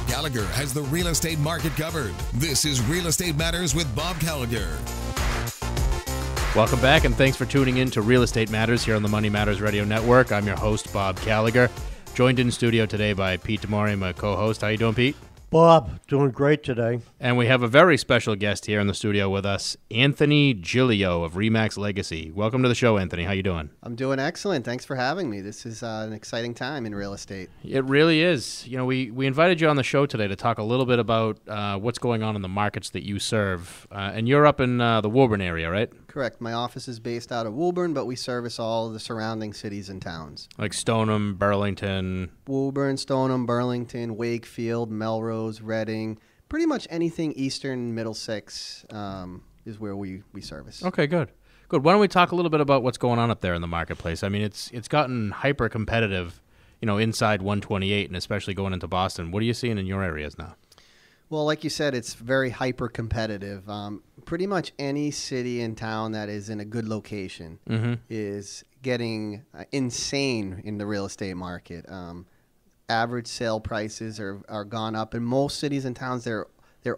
Bob Gallagher has the real estate market covered. This is Real Estate Matters with Bob Gallagher. Welcome back, and thanks for tuning in to Real Estate Matters here on the Money Matters Radio Network. I'm your host, Bob Gallagher, joined in studio today by Pete Demore, my co-host. How you doing, Pete? Bob, doing great today. And we have a very special guest here in the studio with us, Anthony Giglio of RE Legacy. Welcome to the show, Anthony. How you doing? I'm doing excellent. Thanks for having me. This is an exciting time in real estate. It really is. You know, we invited you on the show today to talk a little bit about what's going on in the markets that you serve. And you're up in the Woburn area, right? Correct. My office is based out of Woburn, but we service all the surrounding cities and towns. Like Stoneham, Burlington. Woburn, Stoneham, Burlington, Wakefield, Melrose, Reading. Pretty much anything eastern Middlesex is where we service. Okay, good. Good. Why don't we talk a little bit about what's going on up there in the marketplace? I mean, it's gotten hyper competitive, you know, inside 128 and especially going into Boston. What are you seeing in your areas now? Well, like you said, it's very hyper competitive. Pretty much any city and town that is in a good location is getting insane in the real estate market. Average sale prices are gone up in most cities and towns. They're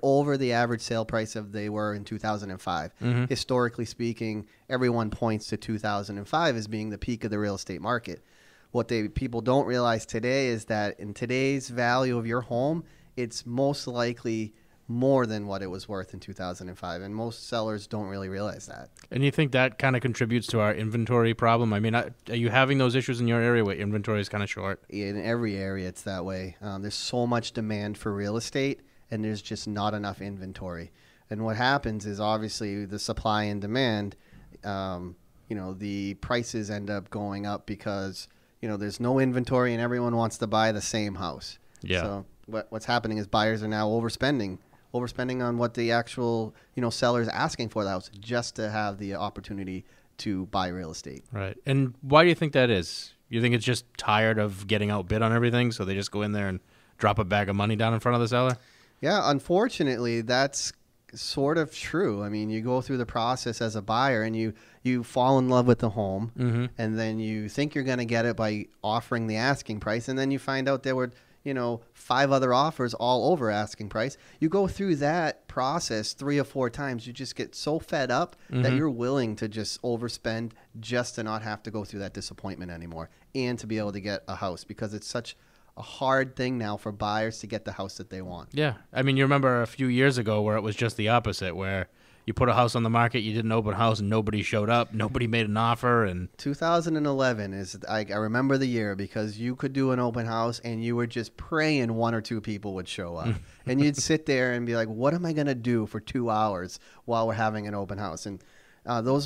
over the average sale price of they were in 2005. Historically speaking, everyone points to 2005 as being the peak of the real estate market. What people don't realize today is that in today's value of your home, it's most likely more than what it was worth in 2005, and most sellers don't really realize that. And you think that kind of contributes to our inventory problem? I mean, are you having those issues in your area where inventory is kind of short? In every area, it's that way. There's so much demand for real estate, and there's just not enough inventory. And what happens is obviously the supply and demand, the prices end up going up because, there's no inventory and everyone wants to buy the same house. Yeah. So what's happening is buyers are now overspending on what the actual, seller is asking for the house just to have the opportunity to buy real estate. Right. And why do you think that is? You think it's just tired of getting outbid on everything, so they just go in there and drop a bag of money down in front of the seller? Yeah, unfortunately, that's sort of true. I mean, you go through the process as a buyer and you fall in love with the home, and then you think you're going to get it by offering the asking price, and then you find out there were 5 other offers all over asking price. You go through that process 3 or 4 times. You just get so fed up that you're willing to just overspend just to not have to go through that disappointment anymore and to be able to get a house, because it's such a hard thing now for buyers to get the house that they want. Yeah. I mean, you remember a few years ago where it was just the opposite, where you put a house on the market, you did an open house, and nobody showed up. Nobody made an offer. And 2011 is, I remember the year, because you could do an open house and you were just praying 1 or 2 people would show up. And you'd sit there and be like, what am I going to do for 2 hours while we're having an open house? And that was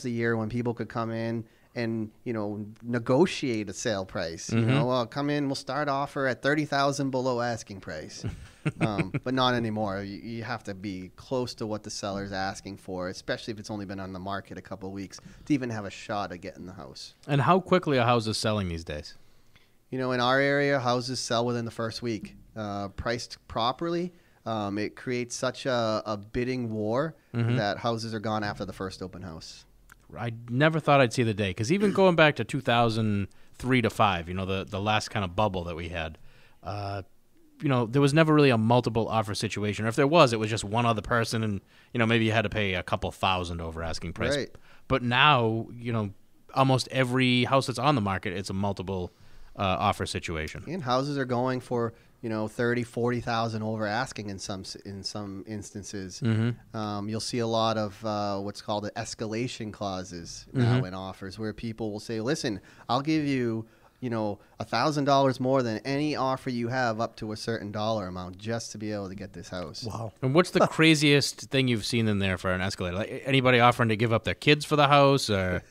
the year when people could come in and, negotiate a sale price. Come in, we'll start offer at $30,000 below asking price. But not anymore. You have to be close to what the seller's asking for, especially if it's only been on the market a couple of weeks, to even have a shot at getting the house. And how quickly are houses selling these days? In our area, houses sell within the first week. Priced properly, it creates such a bidding war that houses are gone after the first open house. I never thought I'd see the day, because even going back to 2003 to 5, the last kind of bubble that we had, there was never really a multiple offer situation. Or if there was, it was just one other person, and maybe you had to pay a couple $1,000 over asking price. Right. But now, almost every house that's on the market, it's a multiple offer situation. And houses are going for 30, 40,000 over asking in some instances. You'll see a lot of what's called the escalation clauses now in offers, where people will say, listen, I'll give you $1,000 more than any offer you have up to a certain dollar amount just to be able to get this house. Wow. And what's the craziest thing you've seen in there for an escalator? Like anybody offering to give up their kids for the house? Or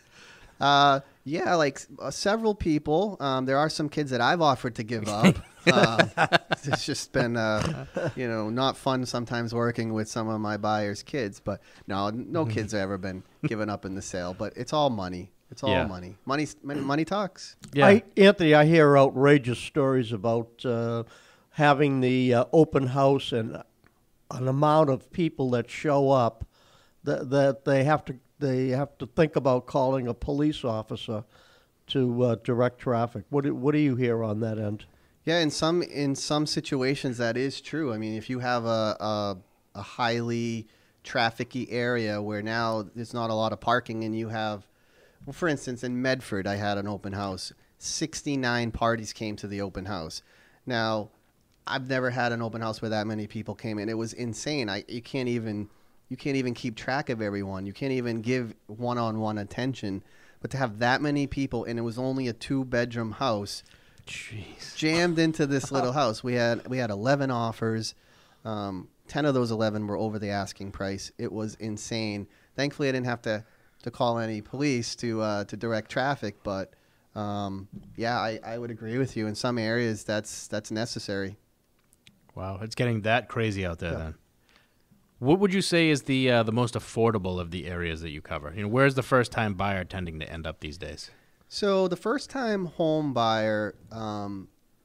Several people. There are some kids that I've offered to give up. It's just been, not fun sometimes working with some of my buyers' kids. But no kids have ever been given up in the sale. But it's all money. It's all money. Money talks. Yeah. Anthony, I hear outrageous stories about having the open house and an amount of people that show up that they have to think about calling a police officer to direct traffic. What do you hear on that end? Yeah, in some situations that is true. I mean, if you have a highly trafficky area where now there's not a lot of parking, and you have, well, for instance, in Medford, I had an open house. 69 parties came to the open house. Now, I've never had an open house where that many people came in. It was insane. You can't even keep track of everyone. You can't even give one-on-one attention. But to have that many people, and it was only a 2-bedroom house, Jeez. jammed into this little house. We had 11 offers. 10 of those 11 were over the asking price. It was insane. Thankfully, I didn't have to call any police to direct traffic. But yeah, I would agree with you. In some areas, that's necessary. Wow, it's getting that crazy out there then. What would you say is the most affordable of the areas that you cover? You know, where's the first-time buyer tending to end up these days? So the first-time home buyer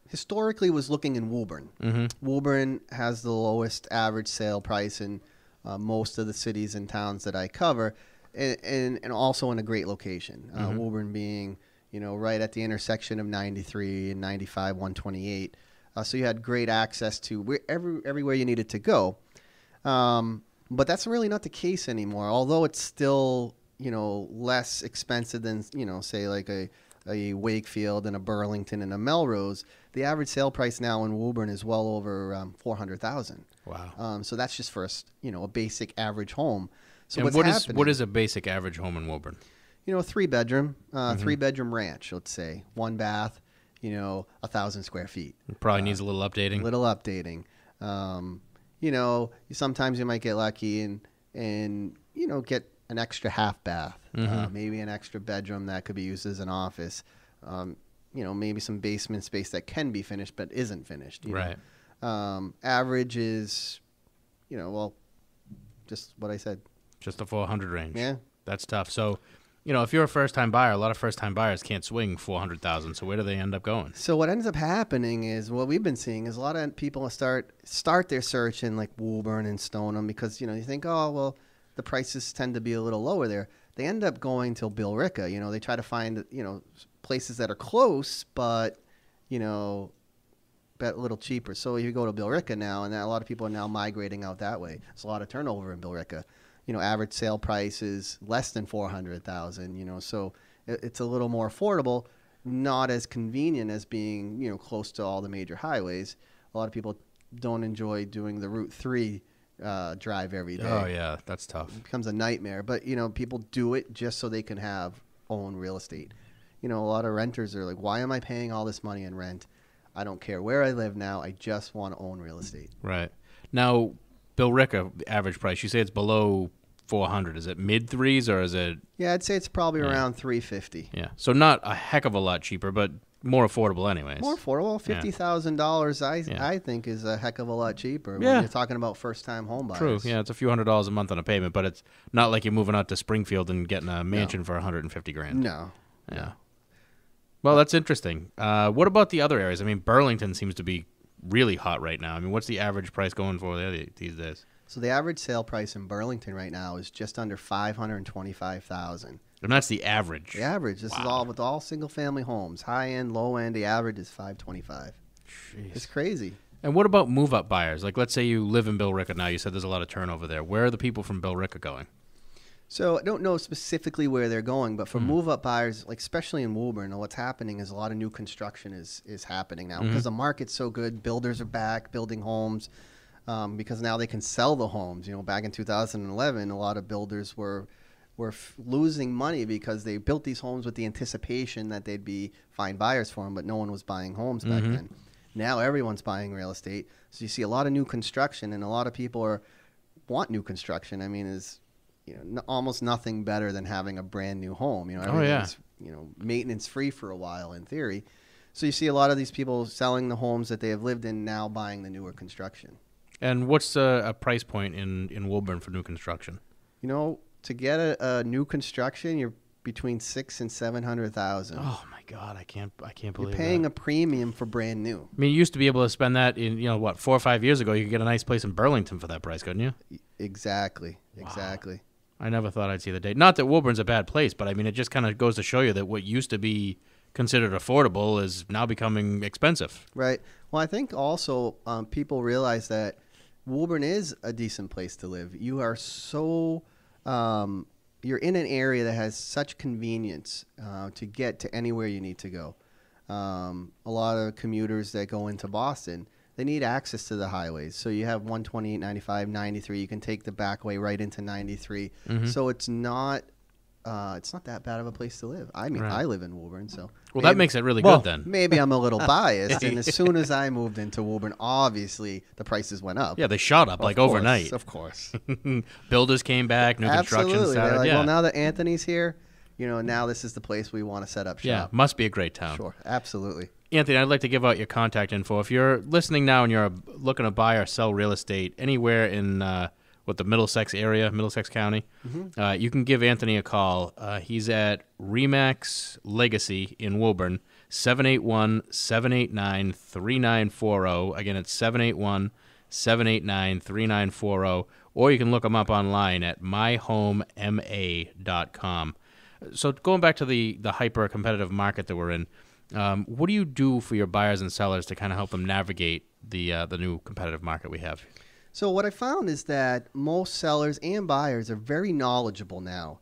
historically was looking in Woburn. Mm-hmm. Woburn has the lowest average sale price in most of the cities and towns that I cover, and also in a great location. Woburn being, right at the intersection of 93 and 95, 128. So you had great access to everywhere you needed to go. But that's really not the case anymore, although it's still, less expensive than, say like a Wakefield and a Burlington and a Melrose. The average sale price now in Woburn is well over $400,000. Wow. So that's just for a basic average home. So and what's what is a basic average home in Woburn? A 3-bedroom, 3-bedroom ranch, let's say, 1 bath, 1,000 square feet. It probably needs a little updating. Sometimes you might get lucky and get an extra half bath, maybe an extra bedroom that could be used as an office. Maybe some basement space that can be finished but isn't finished. Right. Average is, just what I said. Just the 400 range. Yeah. That's tough. So, if you're a first-time buyer, a lot of first-time buyers can't swing 400,000. So where do they end up going? So what ends up happening is what we've been seeing is a lot of people start their search in like Woburn and Stoneham because, you think, oh, well, the prices tend to be a little lower there. They end up going to Billerica. They try to find, places that are close, but, a little cheaper. So you go to Billerica now, and a lot of people are now migrating out that way. There's a lot of turnover in Billerica. Average sale price is less than $400,000, so it's a little more affordable, not as convenient as being, close to all the major highways. A lot of people don't enjoy doing the Route 3 drive every day. Oh, yeah, that's tough. It becomes a nightmare, but, people do it just so they can own real estate. A lot of renters are like, why am I paying all this money in rent? I don't care where I live now. I just want to own real estate. Right. Now, Billerica, the average price, you say it's below 400. Is it mid threes or is it? Yeah, I'd say it's probably around 350. Yeah. So not a heck of a lot cheaper, but more affordable anyways. More affordable. $50,000 I think is a heck of a lot cheaper when you're talking about first-time home buyers. True. Yeah, it's a few $100s a month on a payment, but it's not like you're moving out to Springfield and getting a mansion for $150,000. No. Yeah. Well, that's interesting. What about the other areas? I mean, Burlington seems to be really hot right now. I mean, what's the average price going for there these days? So the average sale price in Burlington right now is just under $525,000. And that's the average. The average. This is all with all single-family homes, high end, low end. The average is $525,000. Jeez. It's crazy. And what about move-up buyers? Like, let's say you live in Billerica now. You said there's a lot of turnover there. Where are the people from Billerica going? So I don't know specifically where they're going, but for move-up buyers, like especially in Woburn, what's happening is a lot of new construction is happening now because the market's so good. Builders are back building homes because now they can sell the homes. Back in 2011, a lot of builders were losing money because they built these homes with the anticipation that they'd be fine buyers for them, but no one was buying homes back then. Now everyone's buying real estate, so you see a lot of new construction, and a lot of people want new construction. I mean, almost nothing better than having a brand new home. Everything's maintenance free for a while in theory. So you see a lot of these people selling the homes that they have lived in now, buying the newer construction. And what's a price point in Woburn for new construction? To get a new construction, you're between $600,000 and $700,000. Oh my God, I can't believe you're paying a premium for brand new. I mean, you used to be able to spend that in 4 or 5 years ago. You could get a nice place in Burlington for that price, couldn't you? Exactly. Wow. Exactly. I never thought I'd see the day. Not that Woburn's a bad place, but I mean, it just kind of goes to show you that what used to be considered affordable is now becoming expensive. Right. Well, I think also people realize that Woburn is a decent place to live. You are so you're in an area that has such convenience to get to anywhere you need to go. A lot of commuters that go into Boston, they need access to the highways. So you have 128, 95, 93. You can take the back way right into 93. So it's not that bad of a place to live. I mean, Right. I live in Woburn, so Well, that makes it really well, good then. maybe I'm a little biased. And as soon as I moved into Woburn, obviously the prices went up. Yeah, they shot up like overnight. Of course. Builders came back, new construction Absolutely. They're started. like, Yeah. well, now that Anthony's here, now this is the place we want to set up Yeah, shop. must be a great town. Sure. Absolutely. Anthony, I'd like to give out your contact info. If you're listening now and you're looking to buy or sell real estate anywhere in the Middlesex area, Middlesex County, you can give Anthony a call. He's at Remax Legacy in Woburn, 781-789-3940. Again, it's 781-789-3940. Or you can look him up online at myhomema.com. So going back to the hyper-competitive market that we're in, what do you do for your buyers and sellers to kind of help them navigate the new competitive market we have? So what I found is that most sellers and buyers are very knowledgeable now.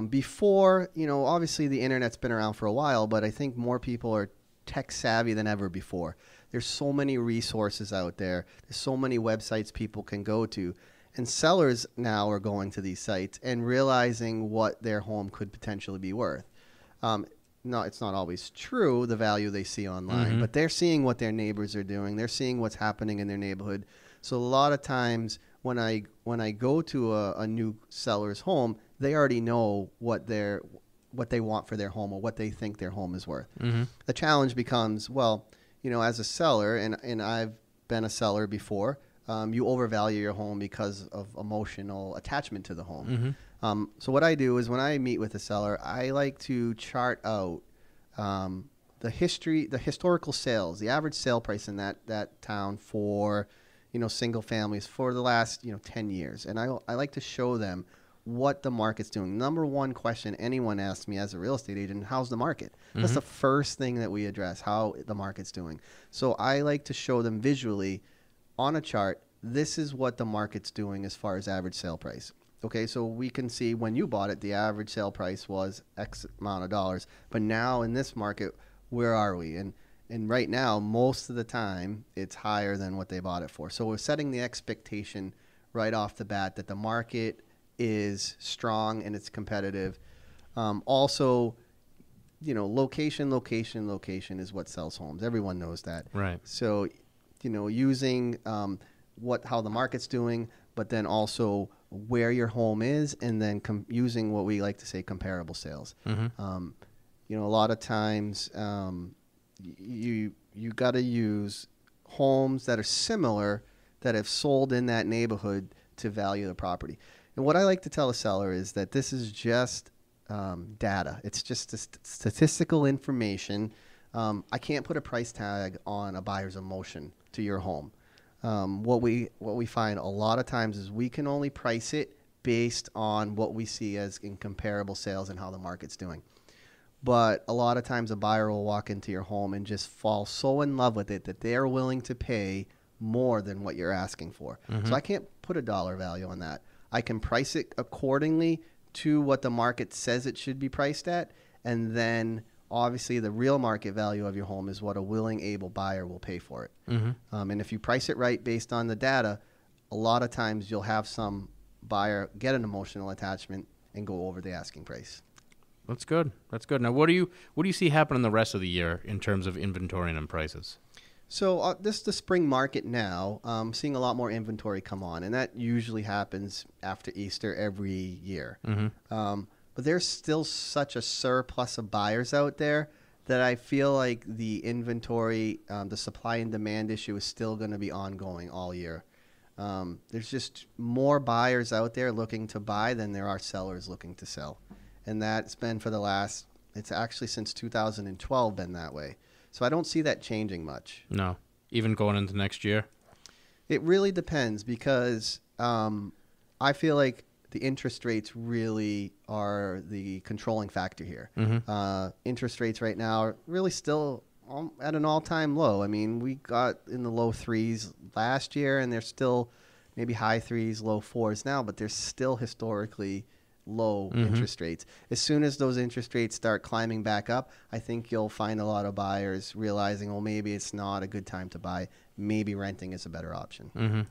Before, obviously the internet's been around for a while, but I think more people are tech savvy than ever before. There's so many resources out there. There's so many websites people can go to. And sellers now are going to these sites and realizing what their home could potentially be worth. No, it's not always true, the value they see online, but they're seeing what their neighbors are doing. They're seeing what's happening in their neighborhood. So a lot of times when I go to a new seller's home, they already know what they want for their home or what they think their home is worth. The challenge becomes, well, as a seller, and I've been a seller before, you overvalue your home because of emotional attachment to the home. So what I do is when I meet with a seller, I like to chart out the historical sales, the average sale price in that town for single families for the last 10 years, and I like to show them what the market's doing. Number one question anyone asks me as a real estate agent: how's the market? That's the first thing that we address, how the market's doing. So I like to show them visually on a chart, this is what the market's doing as far as average sale price. Okay, so we can see when you bought it, the average sale price was X amount of dollars. But now in this market, where are we? And right now, most of the time, it's higher than what they bought it for. So we're setting the expectation right off the bat that the market is strong and it's competitive. Also, location is what sells homes. Everyone knows that. Right. So, using how the market's doing, but then also where your home is, and then using what we like to say comparable sales. A lot of times you got to use homes that are similar that have sold in that neighborhood to value the property. And what I like to tell a seller is that this is just data. It's just statistical information. I can't put a price tag on a buyer's emotion to your home. What we find a lot of times is we can only price it based on what we see as in comparable sales and how the market's doing. But a lot of times a buyer will walk into your home and just fall so in love with it that they're willing to pay more than what you're asking for. So I can't put a dollar value on that. I can price it accordingly to what the market says it should be priced at, and then obviously the real market value of your home is what a willing, able buyer will pay for it. And if you price it right based on the data, a lot of times you'll have some buyer get an emotional attachment and go over the asking price. That's good. That's good. Now, what do you see happening the rest of the year in terms of inventory and prices? So this is the spring market now. Seeing a lot more inventory come on, and that usually happens after Easter every year. But there's still such a surplus of buyers out there that I feel like the inventory, the supply and demand issue is still going to be ongoing all year. There's just more buyers out there looking to buy than there are sellers looking to sell. And that's been it's actually since 2012 been that way. So I don't see that changing much. No, even going into next year? It really depends because I feel like the interest rates really are the controlling factor here. Interest rates right now are really still at an all-time low. I mean, we got in the low 3s last year, and they're still maybe high 3s, low 4s now, but they're still historically low interest rates. As soon as those interest rates start climbing back up, I think you'll find a lot of buyers realizing, well, maybe it's not a good time to buy. Maybe renting is a better option.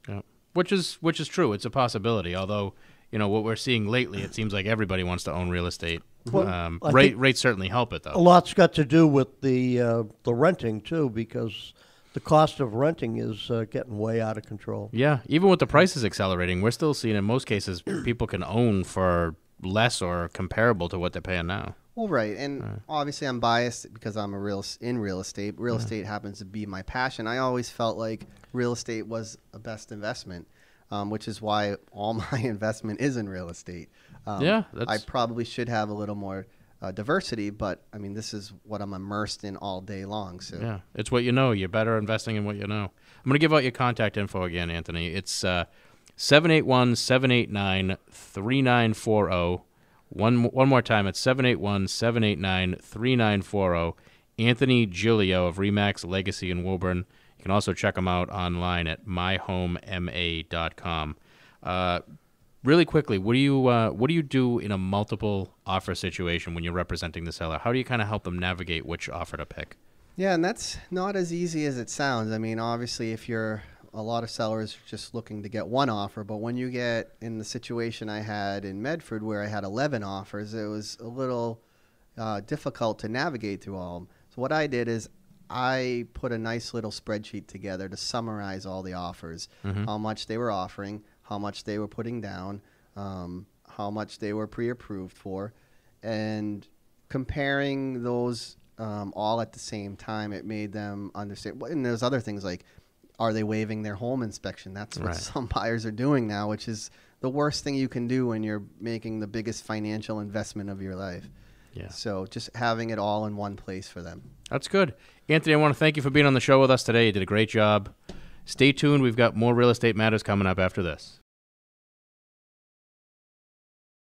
Yeah. Which is true. It's a possibility. Although, what we're seeing lately, it seems like everybody wants to own real estate. Well, Rates certainly help it, though. A lot's got to do with the renting too, because the cost of renting is getting way out of control. Yeah, even with the prices accelerating, we're still seeing in most cases people can own for less or comparable to what they're paying now. Well, right, and obviously I'm biased because I'm in real estate. Real estate happens to be my passion. I always felt like real estate was a best investment, which is why all my investment is in real estate. I probably should have a little more diversity, but I mean, this is what I'm immersed in all day long. So yeah, it's what you know. You're better investing in what you know. I'm going to give out your contact info again, Anthony. It's 781-789-3940. One more time, it's 781-789-3940. Anthony Giglio of Remax Legacy in Woburn. You can also check him out online at myhomema.com. Really quickly, what do you do in a multiple offer situation when you're representing the seller? How do you kind of help them navigate which offer to pick? Yeah, and that's not as easy as it sounds. I mean, obviously, if you're a lot of sellers just looking to get one offer, but when you get in the situation I had in Medford where I had 11 offers, it was a little difficult to navigate through all of them. So what I did is I put a nice little spreadsheet together to summarize all the offers, how much they were offering, how much they were putting down, how much they were pre-approved for, and comparing those all at the same time, it made them understand. And there's other things like, are they waiving their home inspection? That's what some buyers are doing now, which is the worst thing you can do when you're making the biggest financial investment of your life. Yeah. So just having it all in one place for them. That's good. Anthony, I want to thank you for being on the show with us today. You did a great job. Stay tuned. We've got more Real Estate Matters coming up after this.